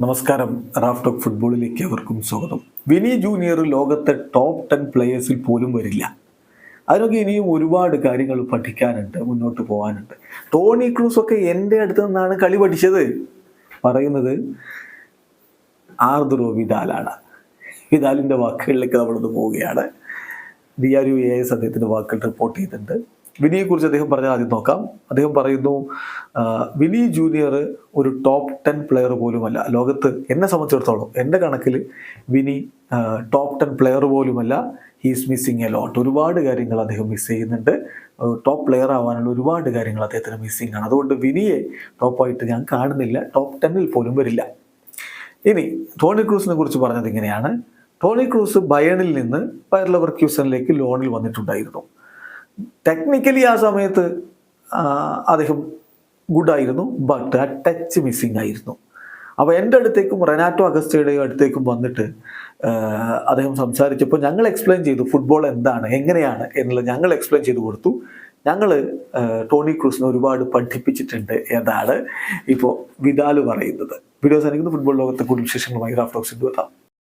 നമസ്കാരം. Raf talk ഫുട്ബോളിലേക്ക് അവർക്കും സ്വാഗതം. വിനി ജൂനിയർ ലോകത്തെ ടോപ്പ് 10 പ്ലേയേഴ്സിൽ പോലും വരില്ല. അതിനൊക്കെ ഇനിയും ഒരുപാട് കാര്യങ്ങൾ പഠിക്കാനുണ്ട്, മുന്നോട്ട് പോകാനുണ്ട്. ടോണി ക്രൂസ് ഒക്കെ എൻ്റെ അടുത്ത് നിന്നാണ് കളി പഠിച്ചത് പറയുന്നത് ആർദുറോ വിദാലാണ്. വിദാലിൻ്റെ വാക്കുകളിലേക്ക് നമ്മളൊന്ന് പോവുകയാണ്. DRU AS അദ്ദേഹത്തിൻ്റെ വാക്കുകൾ റിപ്പോർട്ട് ചെയ്തിട്ടുണ്ട്. വിനിയെക്കുറിച്ച് അദ്ദേഹം പറഞ്ഞാൽ ആദ്യം നോക്കാം. അദ്ദേഹം പറയുന്നു, വിനി ജൂനിയർ ഒരു ടോപ്പ് 10 പ്ലെയർ പോലുമല്ല ലോകത്ത്. എന്നെ സംബന്ധിച്ചിടത്തോളം എൻ്റെ കണക്കിൽ വിനി ടോപ്പ് 10 പ്ലെയർ പോലുമല്ല. He's missing a lot. ഒരുപാട് കാര്യങ്ങൾ അദ്ദേഹം മിസ് ചെയ്യുന്നുണ്ട്. ടോപ്പ് പ്ലെയർ ആവാനുള്ള ഒരുപാട് കാര്യങ്ങൾ അദ്ദേഹത്തിന് മിസ്സിങ് ആണ്. അതുകൊണ്ട് വിനിയെ ടോപ്പായിട്ട് ഞാൻ കാണുന്നില്ല. ടോപ്പ് 10 പോലും വരില്ല. ഇനി ടോണി ക്രൂസിനെ കുറിച്ച് പറഞ്ഞത് ഇങ്ങനെയാണ്. ടോണി ക്രൂസ് ബയേണിൽ നിന്ന് ബയർ ലെവർക്യൂസനിലേക്ക് ലോണിൽ വന്നിട്ടുണ്ടായിരുന്നു. ടെക്നിക്കലി ആ സമയത്ത് അദ്ദേഹം ഗുഡായിരുന്നു, ബട്ട് ആ ടച്ച് മിസ്സിങ് ആയിരുന്നു. അപ്പോൾ എൻ്റെ അടുത്തേക്കും റെനാറ്റോ അഗസ്റ്റയുടെയും അടുത്തേക്കും വന്നിട്ട് അദ്ദേഹം സംസാരിച്ചപ്പോൾ ഞങ്ങൾ എക്സ്പ്ലെയിൻ ചെയ്തു ഫുട്ബോൾ എന്താണ്, എങ്ങനെയാണ് എന്നുള്ളത് ഞങ്ങൾ എക്സ്പ്ലെയിൻ ചെയ്ത് കൊടുത്തു. ഞങ്ങൾ ടോണി ക്രൂസിനെ ഒരുപാട് പഠിപ്പിച്ചിട്ടുണ്ട് എന്നാണ് ഇപ്പോൾ വിദാൽ പറയുന്നത്. വീഡിയോസ് അനുഭവിക്കുന്ന ഫുട്ബോൾ ലോകത്തെ കൂടുതൽ വിശേഷങ്ങളുമായി റാഫ് ടോക്സ് എത്താം.